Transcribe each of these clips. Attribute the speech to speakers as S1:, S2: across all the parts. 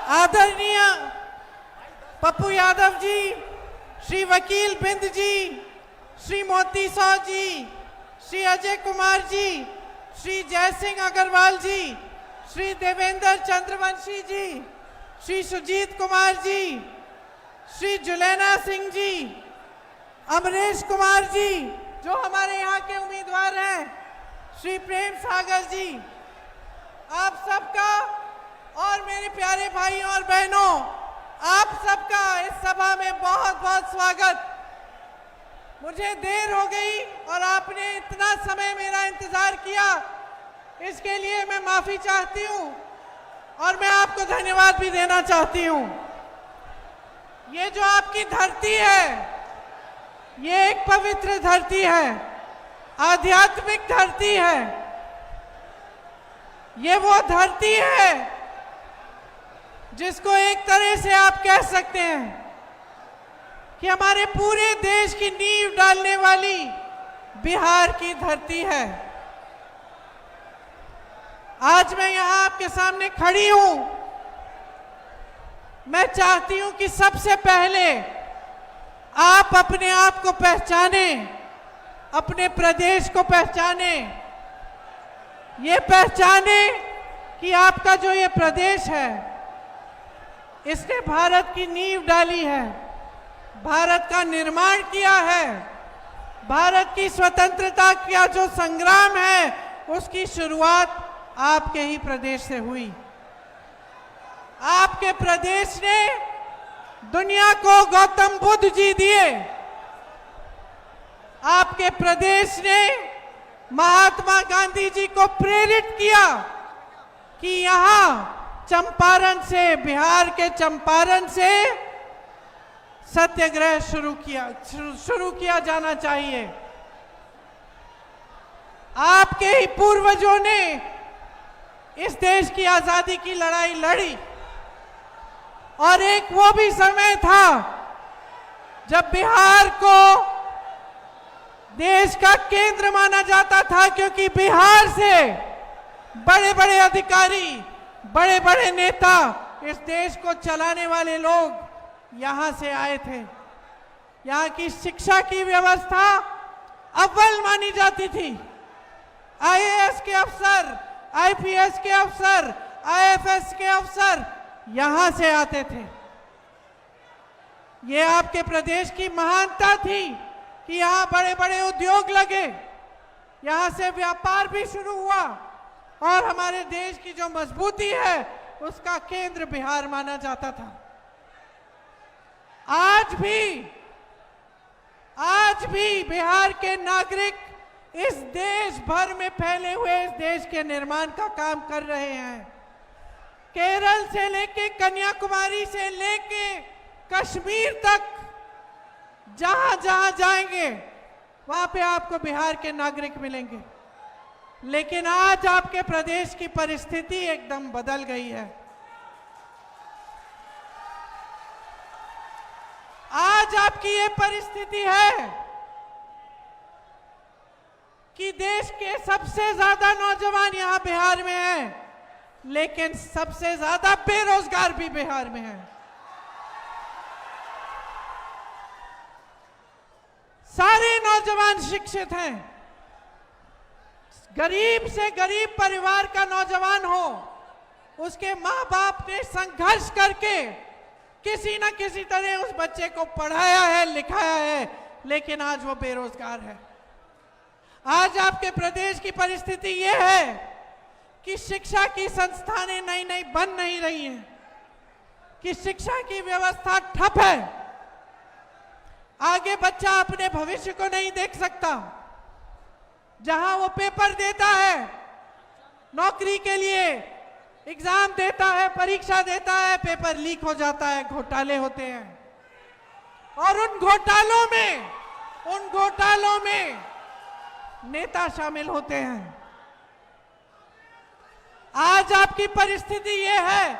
S1: आदरणीय पप्पू यादव जी, श्री वकील बिंद जी, श्री मोती सौ जी, श्री अजय कुमार जी, श्री जयसिंह अग्रवाल जी, श्री देवेंद्र चंद्रवंशी जी, श्री सुजीत कुमार जी, श्री जुलैना सिंह जी, अमरेश कुमार जी जो हमारे यहाँ के उम्मीदवार हैं, श्री प्रेम सागर जी, आप सबका और मेरे प्यारे भाइयों और बहनों, आप सबका इस सभा में बहुत बहुत स्वागत। मुझे देर हो गई और आपने इतना समय मेरा इंतजार किया, इसके लिए मैं माफी चाहती हूँ और मैं आपको धन्यवाद भी देना चाहती हूँ। ये जो आपकी धरती है, ये एक पवित्र धरती है, आध्यात्मिक धरती है। ये वो धरती है जिसको एक तरह से आप कह सकते हैं कि हमारे पूरे देश की नींव डालने वाली बिहार की धरती है। आज मैं यहां आपके सामने खड़ी हूं। मैं चाहती हूं कि सबसे पहले आप अपने आप को पहचाने, अपने प्रदेश को पहचाने, ये पहचाने कि आपका जो ये प्रदेश है, इसने भारत की नींव डाली है, भारत का निर्माण किया है, भारत की स्वतंत्रता का जो संग्राम है उसकी शुरुआत आपके ही प्रदेश से हुई। आपके प्रदेश ने दुनिया को गौतम बुद्ध जी दिए। आपके प्रदेश ने महात्मा गांधी जी को प्रेरित किया कि यहां चंपारण से, बिहार के चंपारण से सत्याग्रह शुरू किया जाना चाहिए। आपके ही पूर्वजों ने इस देश की आजादी की लड़ाई लड़ी और एक वो भी समय था जब बिहार को देश का केंद्र माना जाता था, क्योंकि बिहार से बड़े बड़े अधिकारी, बड़े बड़े नेता, इस देश को चलाने वाले लोग यहां से आए थे। यहां की शिक्षा की व्यवस्था अव्वल मानी जाती थी। आईएएस के अफसर, आईपीएस के अफसर, आईएफएस के अफसर यहां से आते थे। ये आपके प्रदेश की महानता थी कि यहां बड़े बड़े उद्योग लगे, यहां से व्यापार भी शुरू हुआ और हमारे देश की जो मजबूती है उसका केंद्र बिहार माना जाता था। आज भी बिहार के नागरिक इस देश भर में फैले हुए इस देश के निर्माण का काम कर रहे हैं। केरल से लेके कन्याकुमारी से लेके कश्मीर तक जहां जहां जाएंगे वहां पे आपको बिहार के नागरिक मिलेंगे। लेकिन आज आपके प्रदेश की परिस्थिति एकदम बदल गई है। आज आपकी ये परिस्थिति है कि देश के सबसे ज्यादा नौजवान यहां बिहार में हैं, लेकिन सबसे ज्यादा बेरोजगार भी बिहार में हैं। सारे नौजवान शिक्षित हैं। गरीब से गरीब परिवार का नौजवान हो, उसके माँ बाप ने संघर्ष करके किसी न किसी तरह उस बच्चे को पढ़ाया है, लिखाया है, लेकिन आज वो बेरोजगार है। आज आपके प्रदेश की परिस्थिति ये है कि शिक्षा की संस्थानें नई नई बन नहीं रही हैं, कि शिक्षा की व्यवस्था ठप है। आगे बच्चा अपने भविष्य को नहीं देख सकता। जहां वो पेपर देता है नौकरी के लिए, एग्जाम देता है, परीक्षा देता है, पेपर लीक हो जाता है, घोटाले होते हैं और उन घोटालों में नेता शामिल होते हैं। आज आपकी परिस्थिति ये है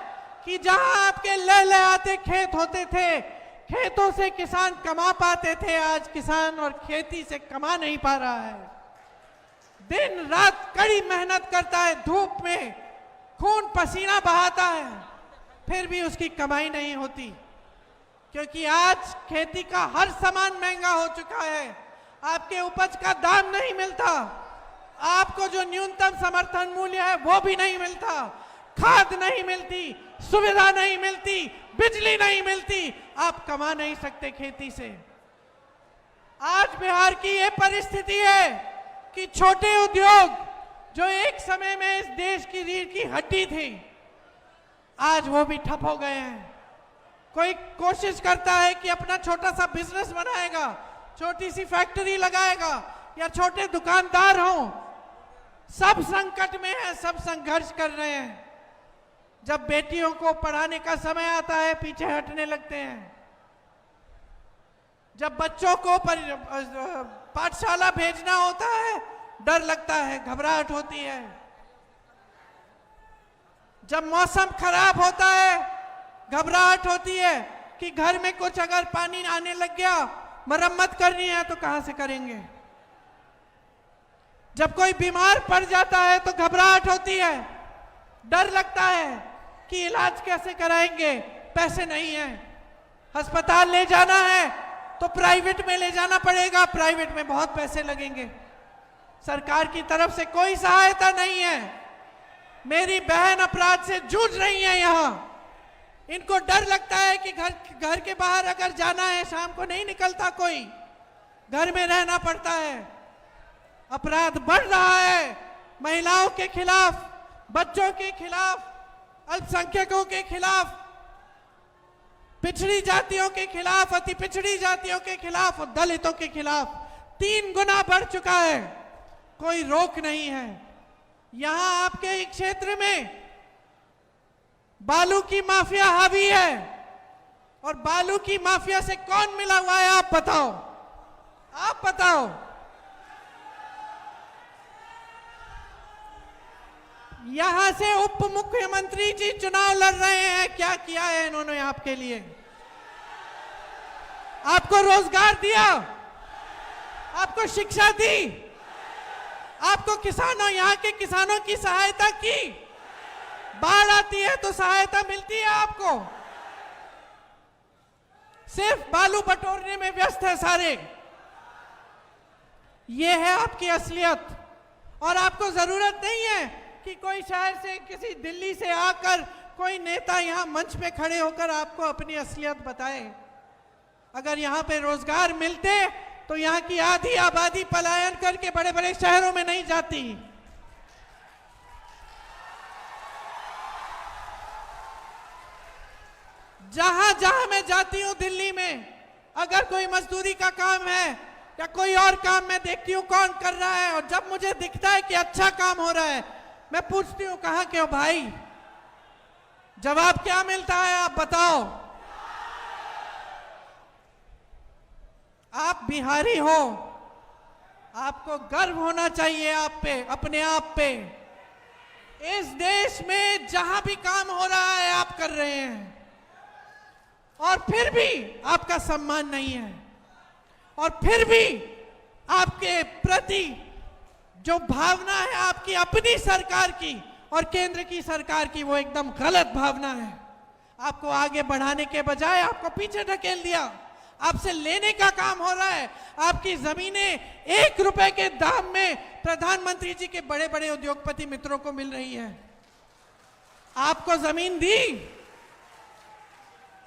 S1: कि जहां आपके लहलहाते खेत होते थे, खेतों से किसान कमा पाते थे, आज किसान और खेती से कमा नहीं पा रहा है। दिन रात कड़ी मेहनत करता है, धूप में खून पसीना बहाता है, फिर भी उसकी कमाई नहीं होती, क्योंकि आज खेती का हर सामान महंगा हो चुका है। आपके उपज का दाम नहीं मिलता, आपको जो न्यूनतम समर्थन मूल्य है वो भी नहीं मिलता, खाद नहीं मिलती, सुविधा नहीं मिलती, बिजली नहीं मिलती, आप कमा नहीं सकते खेती से। आज बिहार की ये परिस्थिति है कि छोटे उद्योग जो एक समय में इस देश की रीढ़ की हड्डी थी, आज वो भी ठप हो गए हैं। कोई कोशिश करता है कि अपना छोटा सा बिजनेस बनाएगा, छोटी सी फैक्ट्री लगाएगा या छोटे दुकानदार हों, सब संकट में है, सब संघर्ष कर रहे हैं। जब बेटियों को पढ़ाने का समय आता है पीछे हटने लगते हैं, जब बच्चों को पाठशाला भेजना होता है डर लगता है, घबराहट होती है, जब मौसम खराब होता है घबराहट होती है कि घर में कुछ अगर पानी आने लग गया, मरम्मत करनी है तो कहां से करेंगे। जब कोई बीमार पड़ जाता है तो घबराहट होती है, डर लगता है कि इलाज कैसे कराएंगे, पैसे नहीं है, अस्पताल ले जाना है तो प्राइवेट में ले जाना पड़ेगा, प्राइवेट में बहुत पैसे लगेंगे, सरकार की तरफ से कोई सहायता नहीं है। मेरी बहन अपराध से जूझ रही है यहां, इनको डर लगता है कि घर के बाहर अगर जाना है, शाम को नहीं निकलता कोई, घर में रहना पड़ता है। अपराध बढ़ रहा है, महिलाओं के खिलाफ, बच्चों के खिलाफ, अल्पसंख्यकों के खिलाफ, पिछड़ी जातियों के खिलाफ, अति पिछड़ी जातियों के खिलाफ और दलितों के खिलाफ 3 गुना बढ़ चुका है। कोई रोक नहीं है। यहां आपके क्षेत्र में बालू की माफिया हावी है, और बालू की माफिया से कौन मिला हुआ है आप बताओ, आप बताओ। यहां से उप मुख्यमंत्री जी चुनाव लड़ रहे हैं, क्या किया है इन्होंने आपके लिए? आपको रोजगार दिया, आपको शिक्षा दी, आपको किसानों, यहां के किसानों की सहायता की, बाढ़ आती है तो सहायता मिलती है आपको, सिर्फ बालू बटोरने में व्यस्त है सारे। ये है आपकी असलियत, और आपको जरूरत नहीं है कि कोई शहर से, किसी दिल्ली से आकर कोई नेता यहां मंच पे खड़े होकर आपको अपनी असलियत बताए। अगर यहां पे रोजगार मिलते तो यहां की आधी आबादी पलायन करके बड़े बड़े शहरों में नहीं जाती। जहां जहां मैं जाती हूं दिल्ली में, अगर कोई मजदूरी का काम है या कोई और काम मैं देखती हूं कौन कर रहा है, और जब मुझे दिखता है कि अच्छा काम हो रहा है, मैं पूछती हूं कहां के हो भाई, जवाब क्या मिलता है आप बताओ। आप बिहारी हो, आपको गर्व होना चाहिए आप पे, अपने आप पे। इस देश में जहां भी काम हो रहा है आप कर रहे हैं, और फिर भी आपका सम्मान नहीं है, और फिर भी आपके प्रति जो भावना है आपकी अपनी सरकार की और केंद्र की सरकार की, वो एकदम गलत भावना है। आपको आगे बढ़ाने के बजाय आपको पीछे ढकेल दिया, आपसे लेने का काम हो रहा है। आपकी जमीनें 1 रुपए के दाम में प्रधानमंत्री जी के बड़े बड़े उद्योगपति मित्रों को मिल रही है। आपको जमीन दी,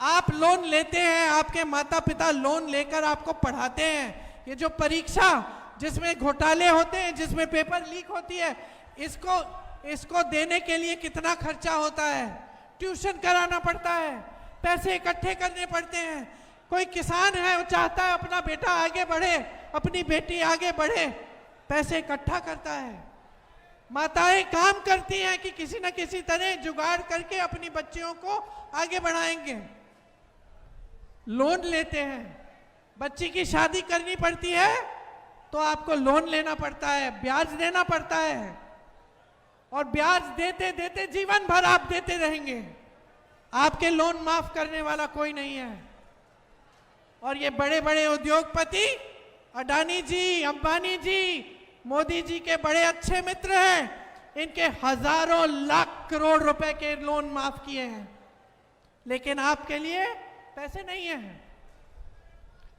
S1: आप लोन लेते हैं, आपके माता पिता लोन लेकर आपको पढ़ाते हैं। ये जो परीक्षा जिसमें घोटाले होते हैं, जिसमें पेपर लीक होती है, इसको देने के लिए कितना खर्चा होता है, ट्यूशन कराना पड़ता है, पैसे इकट्ठे करने पड़ते हैं। कोई किसान है, वो चाहता है अपना बेटा आगे बढ़े, अपनी बेटी आगे बढ़े, पैसे इकट्ठा करता है। माताएं काम करती हैं कि किसी न किसी तरह जुगाड़ करके अपनी बच्चियों को आगे बढ़ाएंगे। लोन लेते हैं, बच्ची की शादी करनी पड़ती है तो आपको लोन लेना पड़ता है, ब्याज देना पड़ता है, और ब्याज देते देते जीवन भर आप देते रहेंगे। आपके लोन माफ करने वाला कोई नहीं है। और ये बड़े बड़े उद्योगपति, अडानी जी, अंबानी जी, मोदी जी के बड़े अच्छे मित्र हैं, इनके हजारों लाख करोड़ रुपए के लोन माफ किए हैं। लेकिन आपके लिए पैसे नहीं है।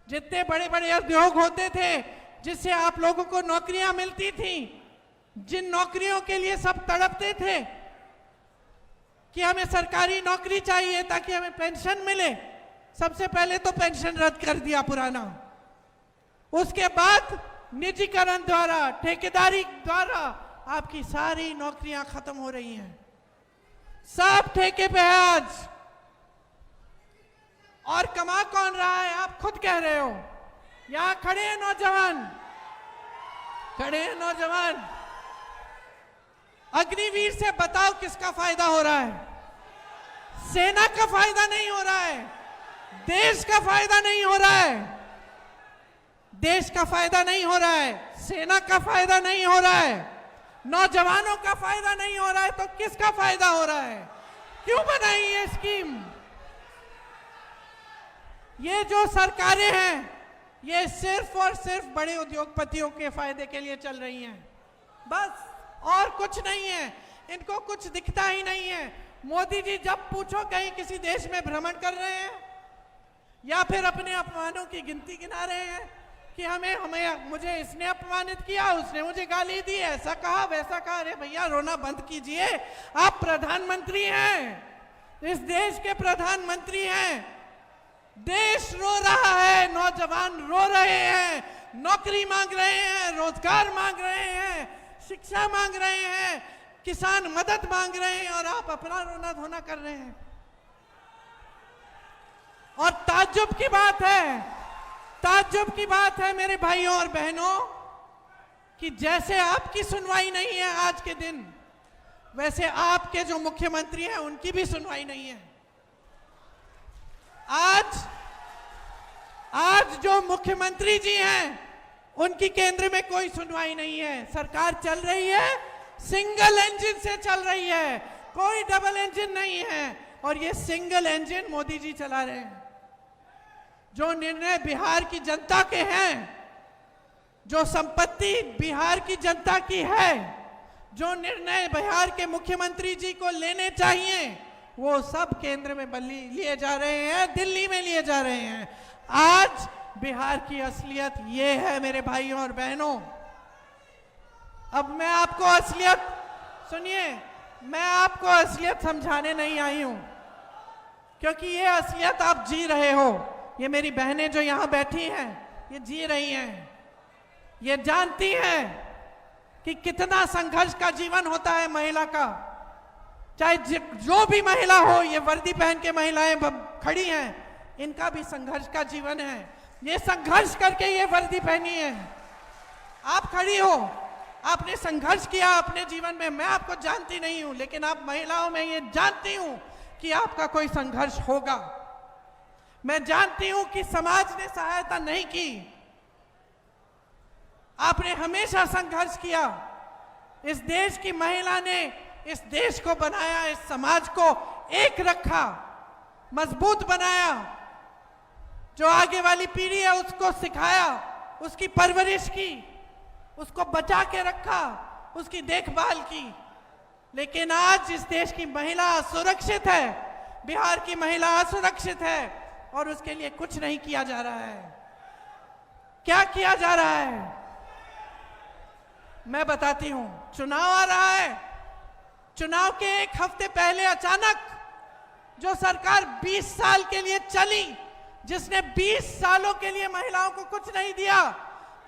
S1: जितने बड़े बड़े उद्योग होते थे जिससे आप लोगों को नौकरियां मिलती थी, जिन नौकरियों के लिए सब तड़पते थे कि हमें सरकारी नौकरी चाहिए ताकि हमें पेंशन मिले, सबसे पहले तो पेंशन रद्द कर दिया पुराना। उसके बाद निजीकरण द्वारा, ठेकेदारी द्वारा आपकी सारी नौकरियां खत्म हो रही हैं। सब ठेके पे है आज। और कमा कौन रहा है? आप खुद कह रहे हो। यहां खड़े हैं नौजवान, खड़े हैं नौजवान। अग्निवीर से बताओ किसका फायदा हो रहा है? सेना का फायदा नहीं हो रहा है, देश का फायदा नहीं हो रहा है, देश का फायदा नहीं हो रहा है, सेना का फायदा नहीं हो रहा है, नौजवानों का फायदा नहीं हो रहा है, तो किसका फायदा हो रहा है? क्यों बनाई ये स्कीम? ये जो सरकारें हैं ये सिर्फ और सिर्फ बड़े उद्योगपतियों के फायदे के लिए चल रही हैं, बस, और कुछ नहीं है। इनको कुछ दिखता ही नहीं है। मोदी जी जब पूछो कहीं किसी देश में भ्रमण कर रहे हैं या फिर अपने अपमानों की गिनती गिना रहे हैं कि मुझे इसने अपमानित किया, उसने मुझे गाली दी, ऐसा कहा वैसा कहा। अरे भैया रोना बंद कीजिए, आप प्रधानमंत्री हैं, इस देश के प्रधानमंत्री हैं। देश रो रहा है, नौजवान रो रहे हैं, नौकरी मांग रहे हैं, रोजगार मांग रहे हैं, शिक्षा मांग रहे हैं, किसान मदद मांग रहे हैं, और आप अपना रोना धोना कर रहे हैं। और ताज्जुब की बात है, ताज्जुब की बात है मेरे भाइयों और बहनों, कि जैसे आपकी सुनवाई नहीं है आज के दिन, वैसे आपके जो मुख्यमंत्री हैं उनकी भी सुनवाई नहीं है। आज जो मुख्यमंत्री जी हैं उनकी केंद्र में कोई सुनवाई नहीं है। सरकार चल रही है, सिंगल इंजन से चल रही है, कोई डबल इंजन नहीं है, और ये सिंगल इंजन मोदी जी चला रहे हैं। जो निर्णय बिहार की जनता के हैं, जो संपत्ति बिहार की जनता की है, जो निर्णय बिहार के मुख्यमंत्री जी को लेने चाहिए, वो सब केंद्र में लिए जा रहे हैं, दिल्ली में लिए जा रहे हैं। आज बिहार की असलियत ये है मेरे भाइयों और बहनों। अब मैं आपको असलियत, सुनिए, मैं आपको असलियत समझाने नहीं आई हूं, क्योंकि ये असलियत आप जी रहे हो। ये मेरी बहनें जो यहां बैठी हैं ये जी रही हैं, ये जानती हैं कि कितना संघर्ष का जीवन होता है महिला का। चाहे जो भी महिला हो, ये वर्दी पहन के महिलाएं खड़ी हैं, इनका भी संघर्ष का जीवन है। ये संघर्ष करके ये वर्दी पहनी है। आप खड़ी हो, आपने संघर्ष किया अपने जीवन में। मैं आपको जानती नहीं हूं, लेकिन आप महिलाओं में ये जानती हूं कि आपका कोई संघर्ष होगा। मैं जानती हूं कि समाज ने सहायता नहीं की, आपने हमेशा संघर्ष किया। इस देश की महिला ने इस देश को बनाया, इस समाज को एक रखा, मजबूत बनाया। जो आगे वाली पीढ़ी है उसको सिखाया, उसकी परवरिश की, उसको बचा के रखा, उसकी देखभाल की। लेकिन आज इस देश की महिला असुरक्षित है, बिहार की महिला असुरक्षित है, और उसके लिए कुछ नहीं किया जा रहा है। क्या किया जा रहा है मैं बताती हूं। चुनाव आ रहा है, चुनाव के एक हफ्ते पहले अचानक जो सरकार 20 साल के लिए चली, जिसने 20 सालों के लिए महिलाओं को कुछ नहीं दिया,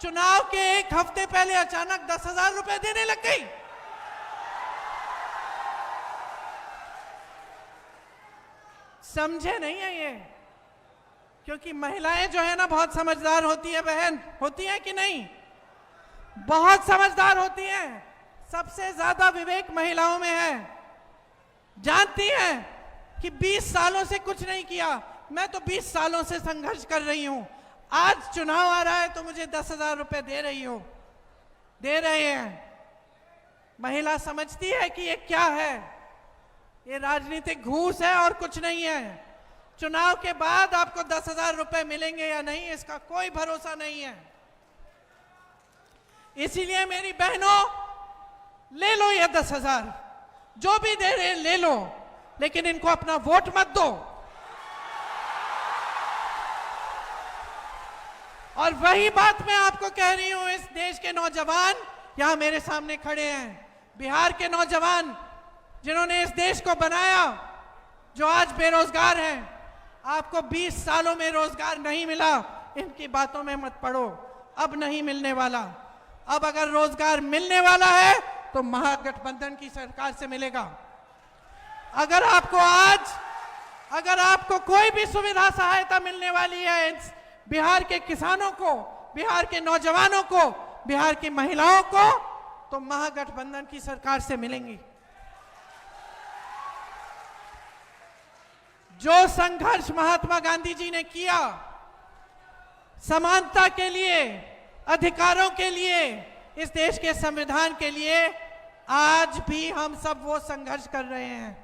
S1: चुनाव के एक हफ्ते पहले अचानक 10,000 रुपए देने लग गई। समझे नहीं है ये? क्योंकि महिलाएं जो है ना बहुत समझदार होती है बहन, होती है कि नहीं? बहुत समझदार होती हैं। सबसे ज्यादा विवेक महिलाओं में है। जानती हैं कि 20 सालों से कुछ नहीं किया, मैं तो 20 सालों से संघर्ष कर रही हूं, आज चुनाव आ रहा है तो मुझे 10,000 रुपए दे रही हो, दे रहे हैं। महिला समझती है कि ये क्या है, ये राजनीतिक घूस है और कुछ नहीं है। चुनाव के बाद आपको 10,000 रुपए मिलेंगे या नहीं, इसका कोई भरोसा नहीं है। इसीलिए मेरी बहनों, ले लो ये 10,000, जो भी दे रहे ले लो, लेकिन इनको अपना वोट मत दो। और वही बात मैं आपको कह रही हूं, इस देश के नौजवान यहां मेरे सामने खड़े हैं, बिहार के नौजवान जिन्होंने इस देश को बनाया, जो आज बेरोजगार हैं। आपको 20 सालों में रोजगार नहीं मिला, इनकी बातों में मत पड़ो, अब नहीं मिलने वाला। अब अगर रोजगार मिलने वाला है तो महागठबंधन की सरकार से मिलेगा। अगर आपको कोई भी सुविधा सहायता मिलने वाली है बिहार के किसानों को, बिहार के नौजवानों को, बिहार की महिलाओं को, तो महागठबंधन की सरकार से मिलेंगी। जो संघर्ष महात्मा गांधी जी ने किया समानता के लिए, अधिकारों के लिए, इस देश के संविधान के लिए, आज भी हम सब वो संघर्ष कर रहे हैं।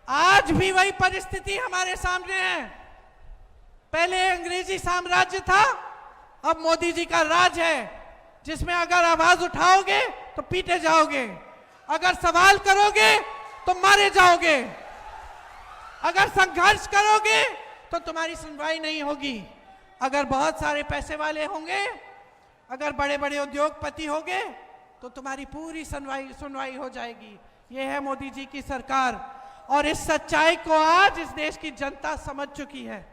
S1: आज भी वही परिस्थिति हमारे सामने है। पहले अंग्रेजी साम्राज्य था, अब मोदी जी का राज है, जिसमें अगर आवाज उठाओगे तो पीटे जाओगे, अगर सवाल करोगे तो मारे जाओगे, अगर संघर्ष करोगे तो तुम्हारी सुनवाई नहीं होगी। अगर बहुत सारे पैसे वाले होंगे, अगर बड़े बड़े उद्योगपति होंगे, तो तुम्हारी पूरी सुनवाई हो जाएगी। यह है मोदी जी की सरकार, और इस सच्चाई को आज इस देश की जनता समझ चुकी है,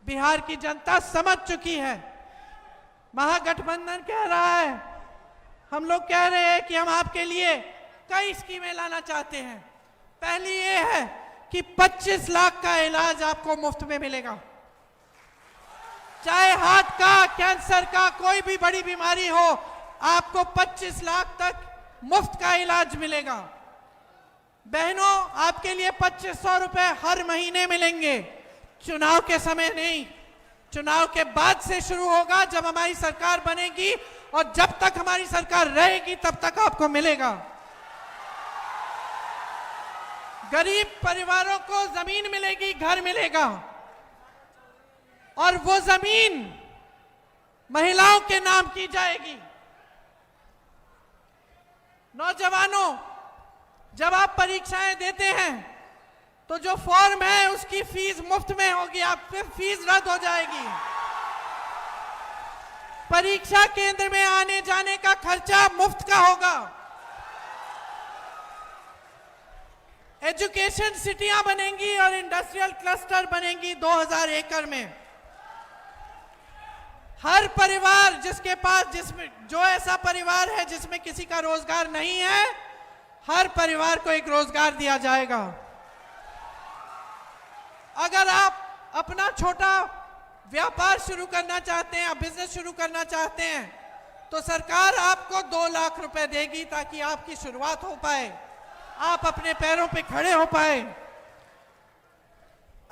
S1: बिहार की जनता समझ चुकी है। महागठबंधन कह रहा है, हम लोग कह रहे हैं कि हम आपके लिए कई स्कीमें लाना चाहते हैं। पहली ये है कि 25 लाख का इलाज आपको मुफ्त में मिलेगा, चाहे हार्ट का, कैंसर का, कोई भी बड़ी बीमारी हो, आपको 25 लाख तक मुफ्त का इलाज मिलेगा। बहनों, आपके लिए 2500 रुपए हर महीने मिलेंगे। चुनाव के समय नहीं, चुनाव के बाद से शुरू होगा, जब हमारी सरकार बनेगी, और जब तक हमारी सरकार रहेगी तब तक आपको मिलेगा। गरीब परिवारों को जमीन मिलेगी, घर मिलेगा, और वो जमीन महिलाओं के नाम की जाएगी। नौजवानों, जब आप परीक्षाएं देते हैं तो जो फॉर्म है उसकी फीस मुफ्त में होगी, आप फिर फीस रद्द हो जाएगी। परीक्षा केंद्र में आने जाने का खर्चा मुफ्त का होगा। एजुकेशन सिटियां बनेंगी और इंडस्ट्रियल क्लस्टर बनेंगी 2000 एकड़ में। हर परिवार जिसके पास, जो ऐसा परिवार है जिसमें किसी का रोजगार नहीं है, हर परिवार को एक रोजगार दिया जाएगा। अगर आप अपना छोटा व्यापार शुरू करना चाहते हैं, बिजनेस शुरू करना चाहते हैं, तो सरकार आपको 2 लाख रुपए देगी ताकि आपकी शुरुआत हो पाए, आप अपने पैरों पे खड़े हो पाए।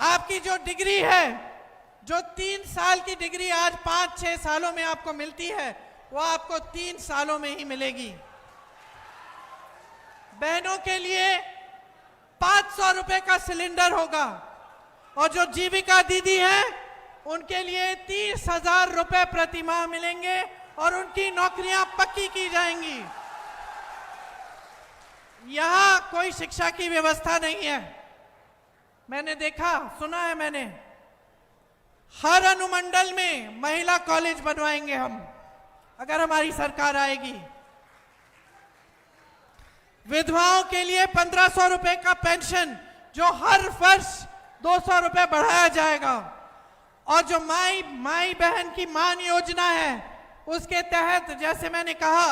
S1: आपकी जो डिग्री है, जो 3 साल की डिग्री आज 5-6 सालों में आपको मिलती है, वो आपको 3 सालों में ही मिलेगी। बहनों के लिए 500 रुपए का सिलेंडर होगा, और जो जीविका दीदी हैं उनके लिए 30,000 रुपए प्रति माह मिलेंगे, और उनकी नौकरियां पक्की की जाएंगी। यहां कोई शिक्षा की व्यवस्था नहीं है। मैंने देखा, सुना है मैंने, हर अनुमंडल में महिला कॉलेज बनवाएंगे हम, अगर हमारी सरकार आएगी। विधवाओं के लिए 1500 रुपए का पेंशन, जो हर वर्ष 200 रुपए बढ़ाया जाएगा, और जो माई बहन की मान योजना है, उसके तहत जैसे मैंने कहा,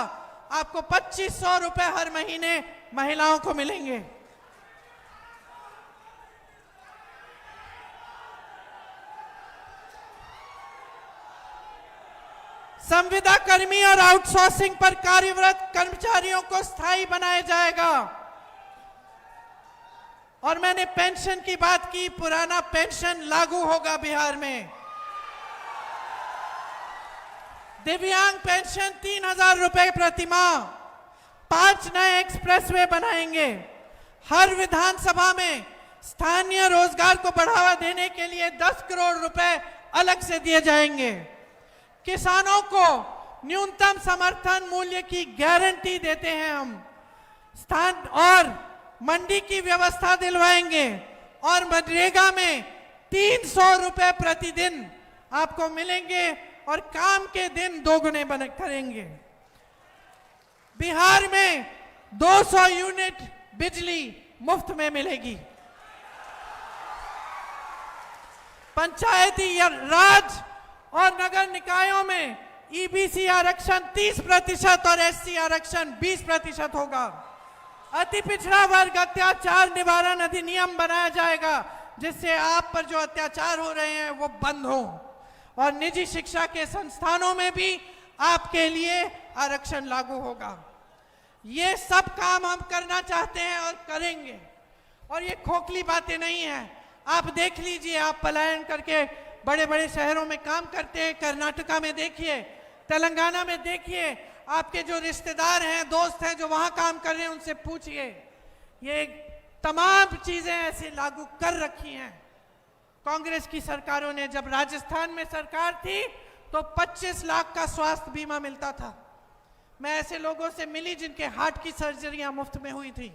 S1: आपको 2500 रुपए हर महीने महिलाओं को मिलेंगे। संविदा कर्मी और आउटसोर्सिंग पर कार्यरत कर्मचारियों को स्थायी बनाया जाएगा। और मैंने पेंशन की बात की, पुराना पेंशन लागू होगा बिहार में। दिव्यांग पेंशन 3000 रुपए प्रति माह। 5 नए एक्सप्रेसवे बनाएंगे। हर विधानसभा में स्थानीय रोजगार को बढ़ावा देने के लिए 10 करोड़ रुपए अलग से दिए जाएंगे। किसानों को न्यूनतम समर्थन मूल्य की गारंटी देते हैं हम। स्थान और मंडी की व्यवस्था दिलवाएंगे, और मनरेगा में 300 रुपए प्रतिदिन आपको मिलेंगे, और काम के दिन दोगुने करेंगे। बिहार में 200 यूनिट बिजली मुफ्त में मिलेगी। पंचायती राज और नगर निकायों में ईबीसी आरक्षण 30% और एससी आरक्षण 20% होगा। अति पिछड़ा वर्ग अत्याचार निवारण अधिनियम बनाया जाएगा, जिससे आप पर जो अत्याचार हो रहे हैं वो बंद हो। और निजी शिक्षा के संस्थानों में भी आपके लिए आरक्षण लागू होगा। ये सब काम हम करना चाहते हैं और करेंगे, और ये खोखली बातें नहीं है। आप देख लीजिए, आप पलायन करके बड़े बड़े शहरों में काम करते हैं। कर्नाटका में देखिए, तेलंगाना में देखिए, आपके जो रिश्तेदार हैं, दोस्त हैं जो वहां काम कर रहे हैं, उनसे पूछिए। ये तमाम चीजें ऐसे लागू कर रखी हैं। कांग्रेस की सरकारों ने, जब राजस्थान में सरकार थी तो 25 लाख का स्वास्थ्य बीमा मिलता था। मैं ऐसे लोगों से मिली जिनके हार्ट की सर्जरियां मुफ्त में हुई थी।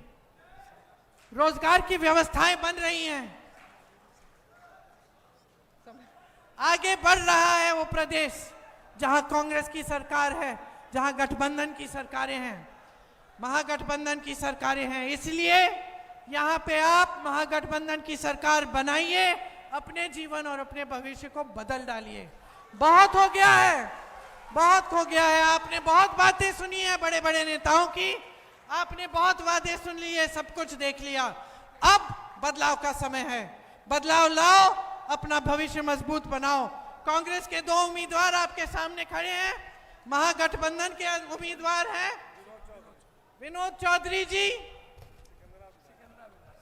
S1: रोजगार की व्यवस्थाएं बन रही हैं। आगे बढ़ रहा है वो प्रदेश जहां कांग्रेस की सरकार है, जहां गठबंधन की सरकारें हैं, महागठबंधन की सरकारें हैं। इसलिए यहां पे आप महागठबंधन की सरकार बनाइए, अपने जीवन और अपने भविष्य को बदल डालिए। बहुत हो गया है, बहुत हो गया है। आपने बहुत बातें सुनी है बड़े बड़े नेताओं की, आपने बहुत वादे सुन लिए, सब कुछ देख लिया। अब बदलाव का समय है। बदलाव लाओ, अपना भविष्य मजबूत बनाओ। कांग्रेस के 2 उम्मीदवार आपके सामने खड़े हैं। महागठबंधन के उम्मीदवार हैं विनोद चौधरी जी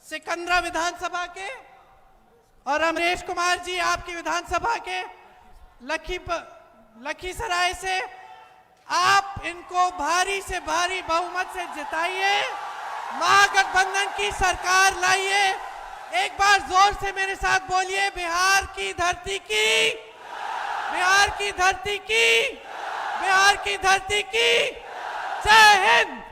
S1: सिकंदरा विधानसभा के, और अमरेश कुमार जी आपकी विधानसभा के लखीसराय से। आप इनको भारी से भारी बहुमत से जिताइए, महागठबंधन की सरकार लाइए। एक बार जोर से मेरे साथ बोलिए, बिहार की धरती की, बिहार की धरती की, बिहार की धरती की। जय हिंद।